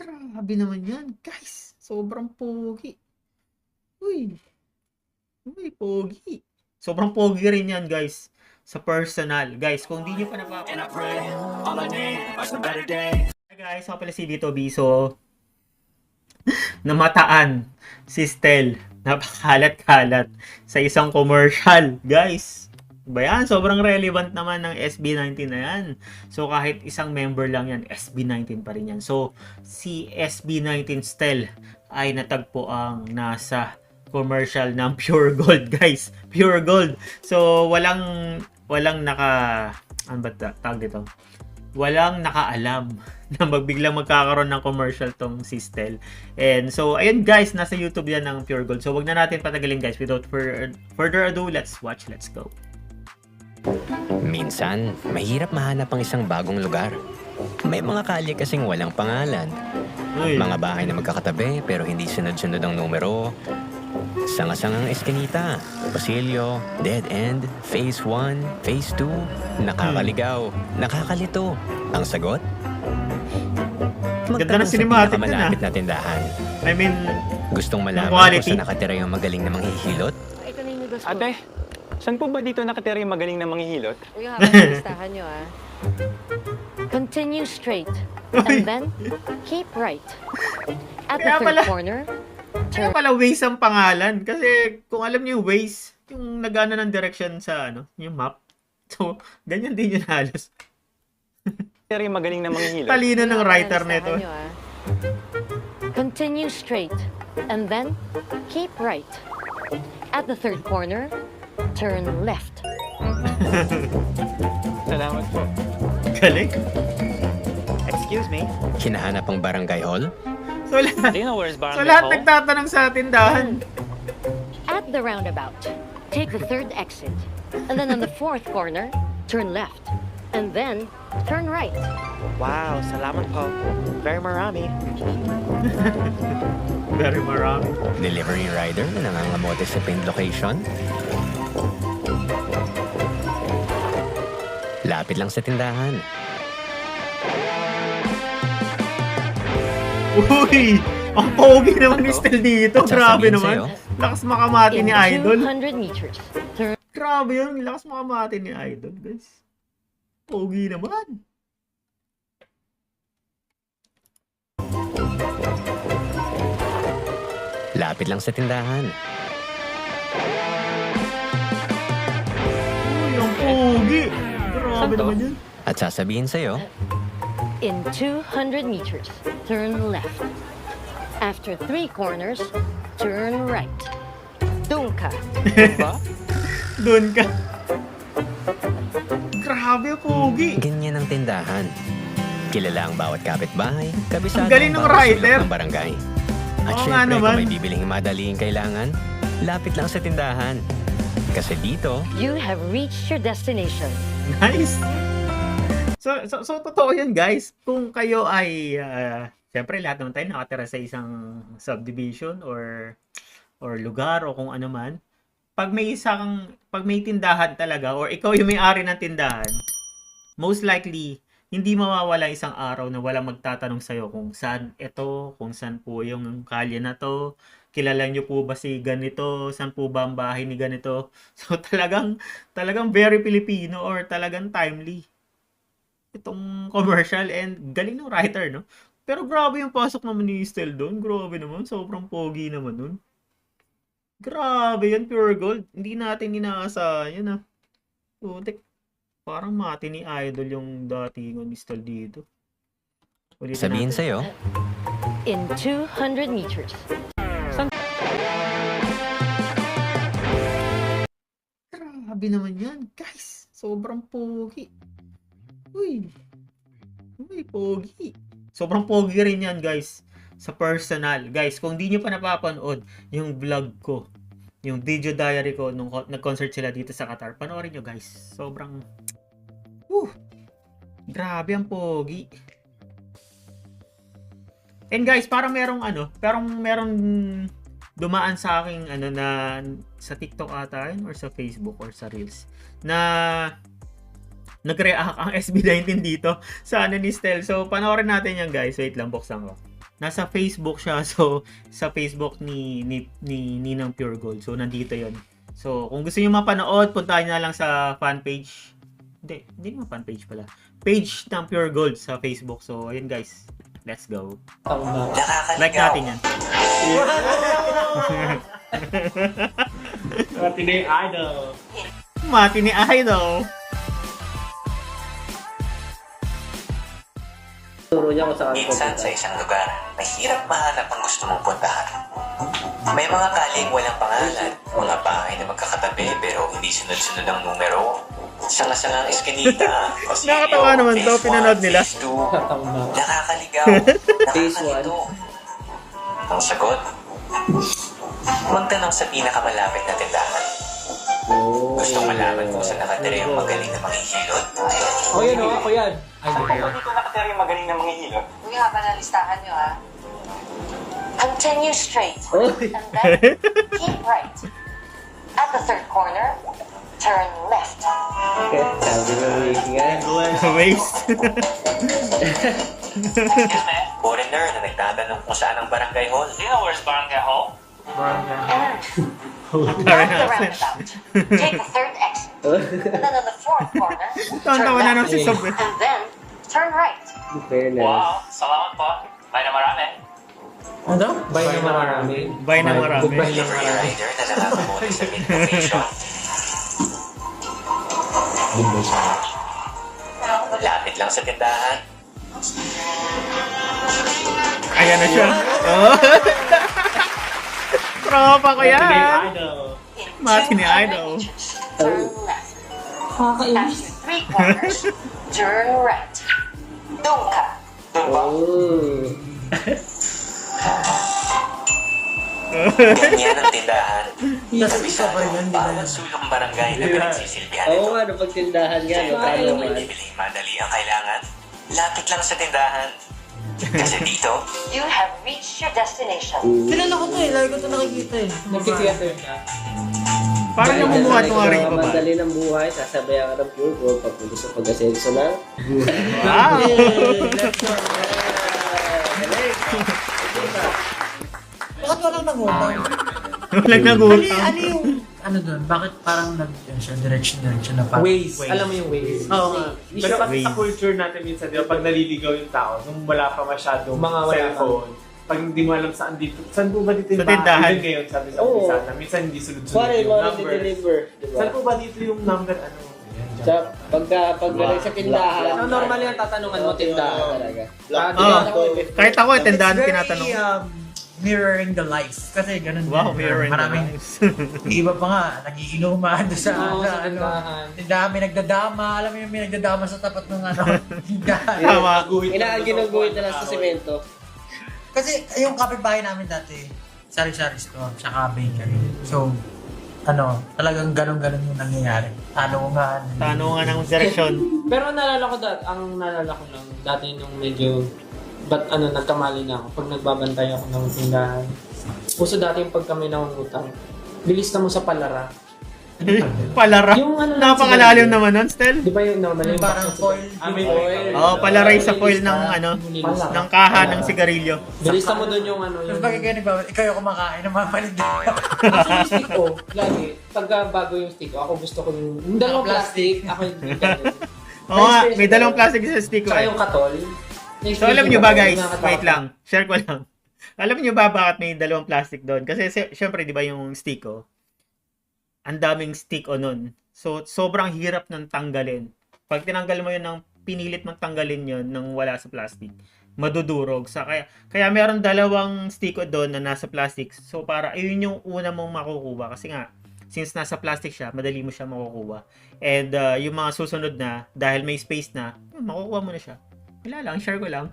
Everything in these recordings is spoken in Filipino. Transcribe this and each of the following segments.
Grabe naman yan, guys. Sobrang pogi. Uy, uy, pogi. Sobrang pogi rin yan, guys. Sa personal. Guys, kung di nyo pa napapanood. Hi guys, ako pala si Vito Biso. Namataan si Stel. Napakalat-kalat sa isang commercial. Guys, ba yan? Sobrang relevant naman ng SB19 na yan. So, kahit isang member lang yan, SB19 pa rin yan. So, si SB19 Stel ay natagpo ang nasa commercial ng Pure Gold, guys. Pure Gold. So, walang ano ba tawag dito? Walang nakaalam na biglang magkakaroon ng commercial tong si Stel. And so, ayun guys, nasa YouTube yan ng Pure Gold. So, wag na natin patagalin guys. Without further ado, let's watch, let's go. Minsan, mahirap mahanap ang isang bagong lugar. May mga kalye kasing walang pangalan. Uy. Mga bahay na magkakatabi pero hindi sunod-sunod ang numero. Sanga-sangang eskinita, pasilyo, dead end, phase 1, phase 2, nakakaligaw, nakakalito. Ang sagot? Ganda ng Magtanong sa cinematic din, pinakamalapit na tindahan. I mean, Gustong malaman quality. kung saan nakatira yung magaling na manghihilot? Ito na yung negosyo. Ate, saan po ba dito nakatira yung magaling na manghihilot? Uy, habang listahan nyo Continue straight. And then, keep right. At the Kaya third pala- corner, kaya pala Waze ang pangalan. Kasi kung alam niyo yung Waze, yung nagana ng direction sa yung map. So, ganyan din yun halos. Nakatira yung magaling na manghihilot? Talino ng Uy, writer habang nito. listahan nyo, Continue straight. And then, keep right. At the third corner, turn left. Salamat po. Galing. Excuse me? Hinahanap ang barangay hall? So, lahat, Do you know where's so Barangay lahat Hall? nagtatanong sa tindahan. At the roundabout, take the third exit. And then on the fourth corner, turn left. And then, turn right. Wow, salamat po. Very marami. Very marami. Delivery rider na nangangamote sa pinned location? Lapit lang sa tindahan. Uy! Ang pogi naman ni Stel dito. At Grabe sasabihin naman. sa'yo, Lakas makamati In ni Idol. 200 meters, turn Grabe yun. Lakas makamati ni Idol, guys. Pogi naman. Lapit lang sa tindahan. Uy, ang pogi. Grabe Saan to? naman yun. At sasabihin sa'yo, in 200 meters, turn left. After 3 corners, turn right. Doon ka. Ba? Doon ka. Grabe, pogi. ganyan ang tindahan. Kilala ang bawat kapitbahay, kabisado Ang galing ang ng bawat writer. sulok ng barangay. At Oo nga syempre, naman. kung may bibiling madaling kailangan, lapit lang sa tindahan. Kasi dito, You have reached your destination. Nice. So totoo yan, guys. Kung kayo ay, siyempre lahat naman tayo nakatira sa isang subdivision or lugar o kung ano man. Pag may tindahan talaga or ikaw yung may-ari ng tindahan, most likely, hindi mawawala isang araw na walang magtatanong sa'yo kung saan ito, kung saan po yung kalye na to, kilala nyo po ba si ganito, saan po ba ang bahay ni ganito. So talagang very Filipino or talagang timely itong commercial and galing ng writer, no? Pero grabe yung pasok naman ni Stel doon. Grabe naman, sobrang pogi naman nun. Grabe yan, Pure Gold. Hindi natin inaasahan yun, ah. Putik. Parang mati ni Idol yung datingan ni Stel dito. Ulitin sabihin natin. sa'yo, In 200 meters, Grabe naman yan, guys. Sobrang pogi. Uy. Uy, pogi. Sobrang pogi rin yan, guys. Sa personal. Guys, kung di nyo pa napapanood yung vlog ko, yung video diary ko nung nag-concert sila dito sa Qatar, panoorin nyo, guys. Sobrang grabe ang pogi. And guys, parang merong dumaan sa aking na sa TikTok ata yun, or sa Facebook or sa Reels na nag-react ang SB19 dito sa ni Stel. So panoorin natin yan, guys. Wait lang, buksan ko. nasa Facebook siya. So, sa Facebook ni Ninang Pure Gold. So, nandito yon. So, kung gusto niyo mapanood, puntahan niyo na lang sa fan page. Hindi naman fan page pala. Page ng Pure Gold sa Facebook. So, ayun guys. Let's go. Like natin yan. Mati na yung idol. Mati ni Idol. Turo niya kung saan Minsan sa pupunta. isang lugar, mahirap mahanap ang gusto mong puntahan. May mga kaling walang pangalan, mga bahay na magkakatabi pero hindi sunod-sunod ang numero. Sanga-sangang eskinita, Nakakatawa naman to, pinanood nila. Phase 2, Tama. nakakaligaw, Phase nakakalito. Ang sagot, magtanong sa pinakamalapit na tindahan. Oh. Gustong malaman kung saan nakatira yung magaling na manghihilot? Oh, yan o. Ako yan. Saan po ba dito nakatira yung magaling na manghihilot? Uy, haba na listahan nyo, ha? Continue straight Oh. and then keep right. At the third corner, turn left. Okay, sabi ng wiki nga. Waste. Excuse me? Foreigner na nagtatanong kung saan ang barangay hall. Do you know where's barangay hall? And at the roundabout, take the third exit. And then on the fourth corner, turn Tawa na nang left. si Sob. And then turn right. Fairness. Salamat po. Bye na marami. Ano? Bay na marami. Bay na marami. Goodbye na Delivery marami. rider na nangangamote sa mid-location. Lapit lang sa tindahan. Ayan na siya. Oh. Tropa ko Mati na yung yan. idol. In Mati ni 200 Idol. meters, turn left. After 3 corners, turn right. Doon ka. Oh. Ganyan ang tindahan. Kabisado ang bawat sulong barangay na pinagsisilbihan Oo nito. nga, no, pagtindahan nga, no, paano Kung naman? bibili madali ang kailangan, lapit lang sa tindahan. Kasi dito, You have reached your destination. Kilala ko to eh, lagi ko to nakikita eh. Nagtitheater ka. Parang namumuha itong hari ko ba? Madali ng buhay, sasabayan ka ng pure gold pagpunta sa pag-asenso ng... Wow. Bakit walang nangutang? Walang nagutang. Ano yung, ano doon, bakit parang siya, direction na parang... Waze. Alam mo yung Waze? Oo nga. Pero kasi sa Waze. culture natin minsan, di ba, pag naliligaw yung tao, nung wala pa masyadong Mga wala cellphone, pag hindi mo alam saan dito, saan po ba dito yung Sa tindahan. Even ngayon, sabi sa Oo. umpisa na, minsan hindi sunod-sunod Pare, yung mga number. nag-deliver, di ba? Saan po ba dito yung number, ano? Sa paggaling sa tindahan. So, normal yung tatanungan mo, tindahan tindahan. talaga. Kahit ako, tindahan It's very, tinatanong. mirroring the life. Kasi ganun Wow, din. mirroring the Maraming, lives. iba pa nga, nagiinuman doon sa, Oo, sa ano, tindahan. tindahan, may nagdadama, alam mo yung may nagdadama sa tapat ng ano, tindahan. Tama. Ginuguhit na lang sa semento. Kasi yung kapitbahay namin dati, sari-sari store, tsaka bakery. So, ano, talagang ganun-ganun yung nangyayari. Tanungan. Tanungan ng direksyon. Pero naalala ko ang naalala ko lang dati nung medyo nagkamali na ako pag nagbabantay ako ng tindahan. Puso dati yung pag kami nangungutang. Bilis na mo sa palara. Palara. Yung ano lang Napakalalim siguro, naman nun, Stel. Di ba yung normal yung Parang foil. Amin. Oo, palaray sa foil ng ano, Palara. ng kaha ng sigarilyo. Bilis na mo doon yung ano Tapos yung... bakit kayo nagbabalik? Ikaw yung kumakain ng mga paligid. Actually, yung stick ko, lagi, pagka bago yung stick ko, ako gusto ko yung dalawang plastic, ako yung Oo nga, may dalawang plastic sa stick ko Tsaka eh. yung katol. So alam nyo ba guys, Nakakatawa. wait lang, share ko lang. Alam nyo ba bakit may dalawang plastic doon? Kasi syempre di ba yung stick ko, ang daming stick o nun. So sobrang hirap ng tanggalin. Pag tinanggal mo yun ng pinilit mong tanggalin yun nang wala sa plastic, madudurog. Kaya meron dalawang stick o doon na nasa plastic. So para ayun yung una mong makukuha kasi nga since nasa plastic siya, madali mo siya makukuha. And yung mga susunod na, dahil may space na, makukuha mo na siya. Wala lang, share ko lang.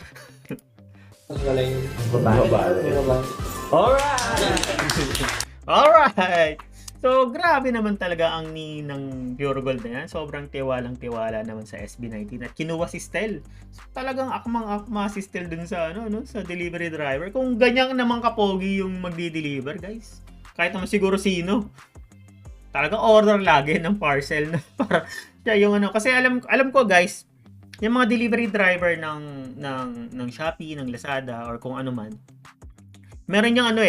Wala yung... Babae. Alright! So, grabe naman talaga ang ng Pure Gold na yan. Sobrang tiwalang-tiwala naman sa SB19 at kinuha si Stel. So, talagang akmang-akma si Stel dun sa, sa delivery driver. Kung ganyan naman kapogi yung magdi-deliver, guys. Kahit naman siguro sino. Talagang order lagi ng parcel na para siya yung ano. Kasi alam ko guys, yung mga delivery driver ng Shopee, ng Lazada, or kung ano man, meron yung ano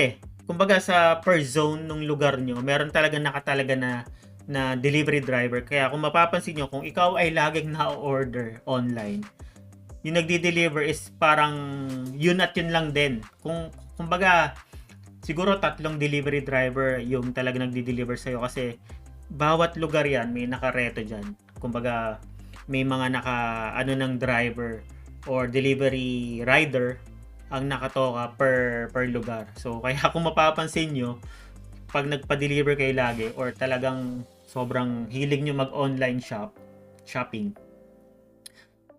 kumbaga sa per zone ng lugar nyo, meron talaga nakatalaga na delivery driver. Kaya kung mapapansin nyo, kung ikaw ay laging na-order online, yung nagdi-deliver is parang yun at yun lang din. Kumbaga, siguro 3 delivery driver yung talaga nagdi-deliver sa'yo kasi bawat lugar yan may nakareto dyan. Kumbaga, may mga ng driver or delivery rider ang nakatoka per lugar. So, kaya kung mapapansin nyo, pag nagpa-deliver kayo lagi or talagang sobrang hilig nyo mag-online shopping,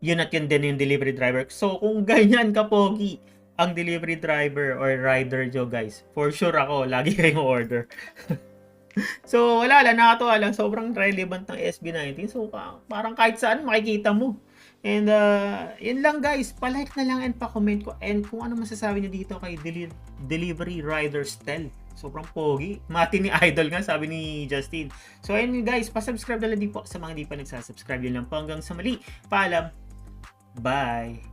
yun at yun din yung delivery driver. So, kung ganyan ka pogi ang delivery driver or rider nyo, guys, for sure ako, lagi kayong order. So, wala lang, nakatuwa lang. Sobrang relevant ng SB19. So, parang kahit saan makikita mo. And, yun lang guys. Pa-like na lang and pa-comment ko. And kung ano masasabi niyo dito kay Delivery Rider Stel. Sobrang pogi. Mati ni Idol nga, sabi ni Justin. So, ayun guys. Pa-subscribe na lang din po sa mga hindi pa nagsasubscribe. Yun lang po hanggang sa mali. Paalam. Bye.